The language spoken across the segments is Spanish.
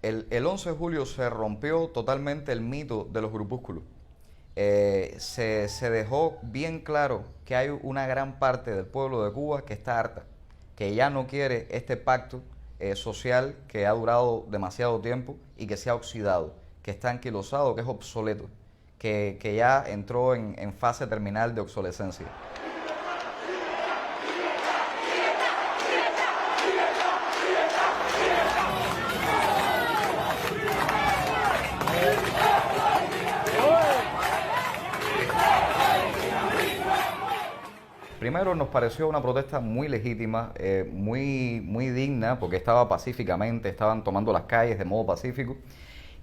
El 11 de julio se rompió totalmente el mito de los grupúsculos. Se dejó bien claro que hay una gran parte del pueblo de Cuba que está harta, que ya no quiere este pacto social que ha durado demasiado tiempo y que se ha oxidado, que está anquilosado, que es obsoleto, que ya entró en fase terminal de obsolescencia. Primero nos pareció una protesta muy legítima, muy digna, porque estaba pacíficamente, estaban tomando las calles de modo pacífico.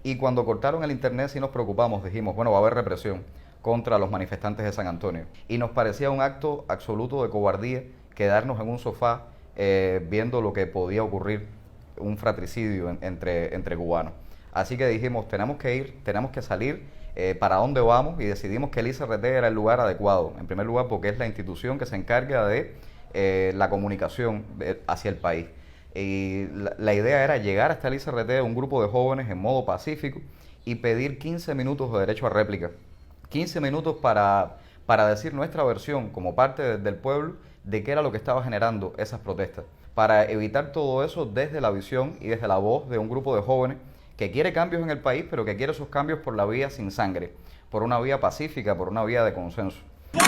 Y cuando cortaron el internet sí nos preocupamos, dijimos, bueno, va a haber represión contra los manifestantes de San Antonio. Y nos parecía un acto absoluto de cobardía quedarnos en un sofá viendo lo que podía ocurrir, un fratricidio entre cubanos. Así que dijimos, tenemos que ir, tenemos que salir, para dónde vamos, y decidimos que el ICRT era el lugar adecuado. En primer lugar porque es la institución que se encarga de la comunicación hacia el país. Y la idea era llegar hasta el ICRT, un grupo de jóvenes en modo pacífico, y pedir 15 minutos de derecho a réplica. 15 minutos para decir nuestra versión como parte del pueblo de qué era lo que estaba generando esas protestas. Para evitar todo eso desde la visión y desde la voz de un grupo de jóvenes que quiere cambios en el país, pero que quiere esos cambios por la vía sin sangre, por una vía pacífica, por una vía de consenso. Queremos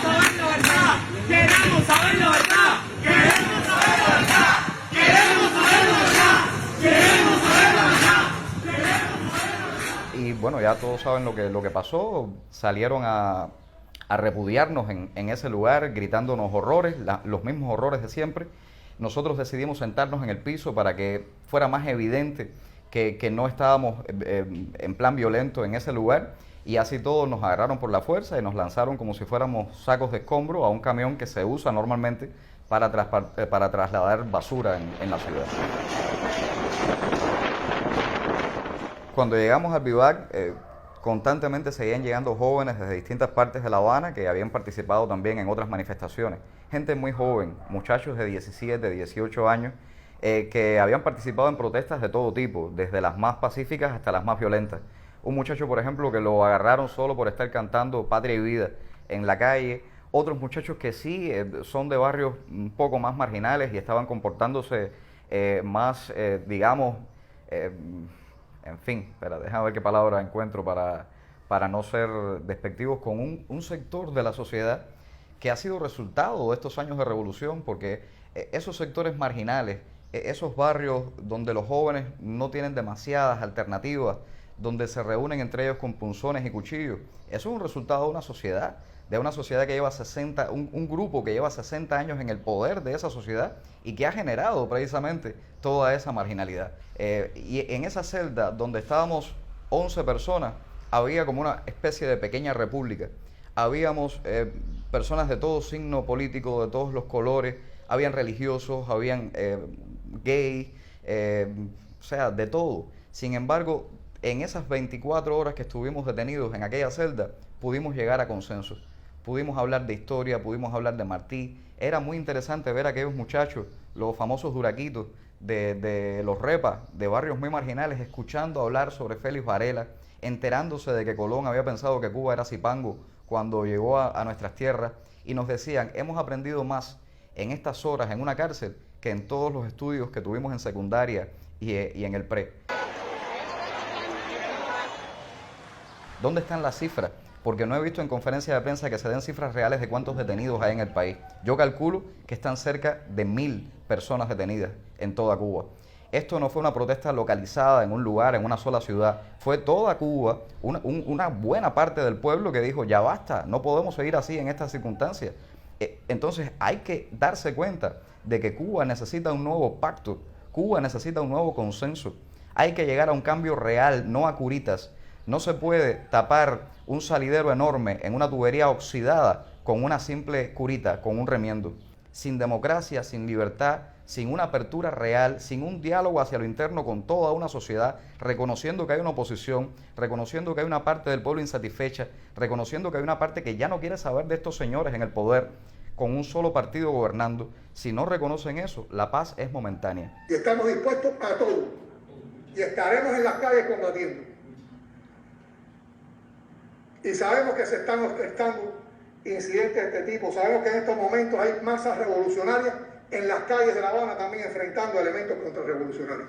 saber la verdad, queremos saber la verdad, queremos saber la verdad, queremos saber la verdad, queremos saber la verdad. Y bueno, ya todos saben lo que pasó. Salieron a repudiarnos en ese lugar, gritándonos horrores, los mismos horrores de siempre. Nosotros decidimos sentarnos en el piso para que fuera más evidente que no estábamos en plan violento en ese lugar, y así todos nos agarraron por la fuerza y nos lanzaron como si fuéramos sacos de escombro a un camión que se usa normalmente para trasladar basura en la ciudad. Cuando llegamos al Vivac, constantemente seguían llegando jóvenes desde distintas partes de La Habana que habían participado también en otras manifestaciones. Gente muy joven, muchachos de 17, 18 años, que habían participado en protestas de todo tipo, desde las más pacíficas hasta las más violentas. Un muchacho, por ejemplo, que lo agarraron solo por estar cantando Patria y Vida en la calle. Otros muchachos que sí son de barrios un poco más marginales y estaban comportándose más, digamos, eh, en fin, espera, déjame ver qué palabra encuentro para no ser despectivos con un sector de la sociedad que ha sido resultado de estos años de revolución, porque esos sectores marginales, esos barrios donde los jóvenes no tienen demasiadas alternativas, donde se reúnen entre ellos con punzones y cuchillos, eso es un resultado de una sociedad que lleva 60, un grupo que lleva 60 años en el poder de esa sociedad y que ha generado precisamente toda esa marginalidad. Y en esa celda donde estábamos 11 personas, había como una especie de pequeña república. Habíamos personas de todo signo político, de todos los colores, habían religiosos, habían gays, o sea, de todo. Sin embargo, en esas 24 horas que estuvimos detenidos en aquella celda, pudimos llegar a consensos. Pudimos hablar de historia, pudimos hablar de Martí. Era muy interesante ver a aquellos muchachos, los famosos duraquitos de los repas, de barrios muy marginales, escuchando hablar sobre Félix Varela, enterándose de que Colón había pensado que Cuba era Zipango cuando llegó a nuestras tierras, y nos decían, hemos aprendido más en estas horas en una cárcel que en todos los estudios que tuvimos en secundaria y en el pre. ¿Dónde están las cifras? Porque no he visto en conferencia de prensa que se den cifras reales de cuántos detenidos hay en el país. Yo calculo que están cerca de 1000 personas detenidas en toda Cuba. Esto no fue una protesta localizada en un lugar, en una sola ciudad. Fue toda Cuba, una buena parte del pueblo que dijo, ya basta, no podemos seguir así en estas circunstancias. Entonces hay que darse cuenta de que Cuba necesita un nuevo pacto, Cuba necesita un nuevo consenso. Hay que llegar a un cambio real, no a curitas. No se puede tapar un salidero enorme en una tubería oxidada con una simple curita, con un remiendo. Sin democracia, sin libertad, sin una apertura real, sin un diálogo hacia lo interno con toda una sociedad, reconociendo que hay una oposición, reconociendo que hay una parte del pueblo insatisfecha, reconociendo que hay una parte que ya no quiere saber de estos señores en el poder. con un solo partido gobernando. Si no reconocen eso, la paz es momentánea. Y estamos dispuestos a todo. Y estaremos en las calles combatiendo. Y sabemos que se están orquestando incidentes de este tipo. Sabemos que en estos momentos hay masas revolucionarias en las calles de La Habana también enfrentando elementos contrarrevolucionarios.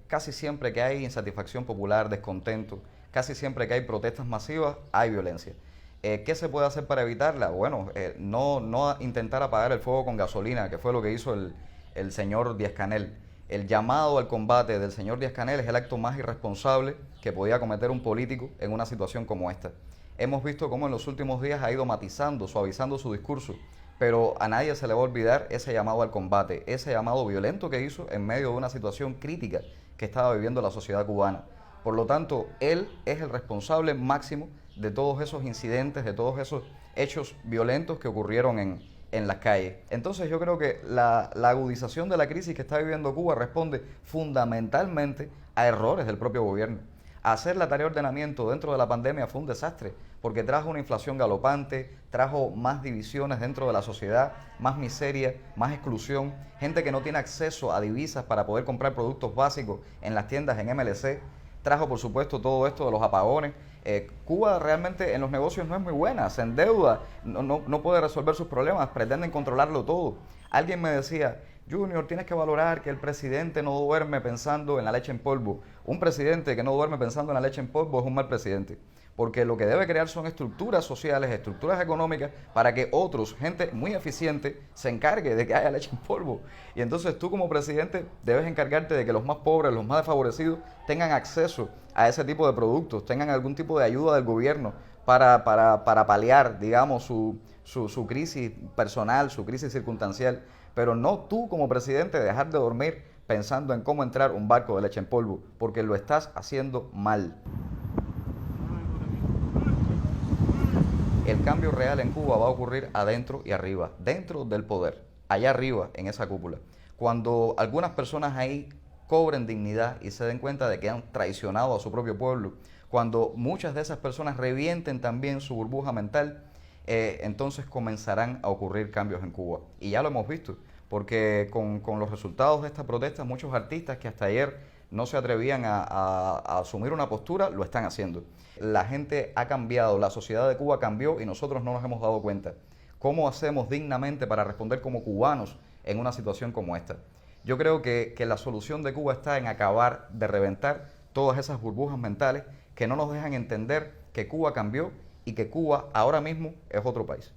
Casi siempre que hay insatisfacción popular, descontento, casi siempre que hay protestas masivas, hay violencia. ¿Qué se puede hacer para evitarla? Bueno, no intentar apagar el fuego con gasolina, que fue lo que hizo el señor Díaz-Canel. El llamado al combate del señor Díaz-Canel es el acto más irresponsable que podía cometer un político en una situación como esta. Hemos visto cómo en los últimos días ha ido matizando, suavizando su discurso, pero a nadie se le va a olvidar ese llamado al combate, ese llamado violento que hizo en medio de una situación crítica que estaba viviendo la sociedad cubana. Por lo tanto, él es el responsable máximo de todos esos incidentes, de todos esos hechos violentos que ocurrieron en las calles. Entonces yo creo que la agudización de la crisis que está viviendo Cuba responde fundamentalmente a errores del propio gobierno. Hacer la tarea de ordenamiento dentro de la pandemia fue un desastre, porque trajo una inflación galopante, trajo más divisiones dentro de la sociedad, más miseria, más exclusión, gente que no tiene acceso a divisas para poder comprar productos básicos en las tiendas en MLC, trajo por supuesto todo esto de los apagones. Cuba realmente en los negocios no es muy buena, se endeuda, no puede resolver sus problemas, pretenden controlarlo todo. Alguien me decía: Junior, tienes que valorar que el presidente no duerme pensando en la leche en polvo. Un presidente que no duerme pensando en la leche en polvo es un mal presidente, porque lo que debe crear son estructuras sociales, estructuras económicas, para que otros, gente muy eficiente, se encargue de que haya leche en polvo. Y entonces tú como presidente debes encargarte de que los más pobres, los más desfavorecidos, tengan acceso a ese tipo de productos, tengan algún tipo de ayuda del gobierno para paliar, digamos, su crisis personal, su crisis circunstancial. Pero no tú como presidente dejar de dormir pensando en cómo entrar un barco de leche en polvo, porque lo estás haciendo mal. El cambio real en Cuba va a ocurrir adentro y arriba, dentro del poder, allá arriba en esa cúpula. Cuando algunas personas ahí cobren dignidad y se den cuenta de que han traicionado a su propio pueblo, cuando muchas de esas personas revienten también su burbuja mental, entonces comenzarán a ocurrir cambios en Cuba. Y ya lo hemos visto, porque con los resultados de esta protesta, muchos artistas que hasta ayer no se atrevían a asumir una postura, lo están haciendo. La gente ha cambiado, la sociedad de Cuba cambió y nosotros no nos hemos dado cuenta. ¿Cómo hacemos dignamente para responder como cubanos en una situación como esta? Yo creo que la solución de Cuba está en acabar de reventar todas esas burbujas mentales que no nos dejan entender que Cuba cambió y que Cuba ahora mismo es otro país.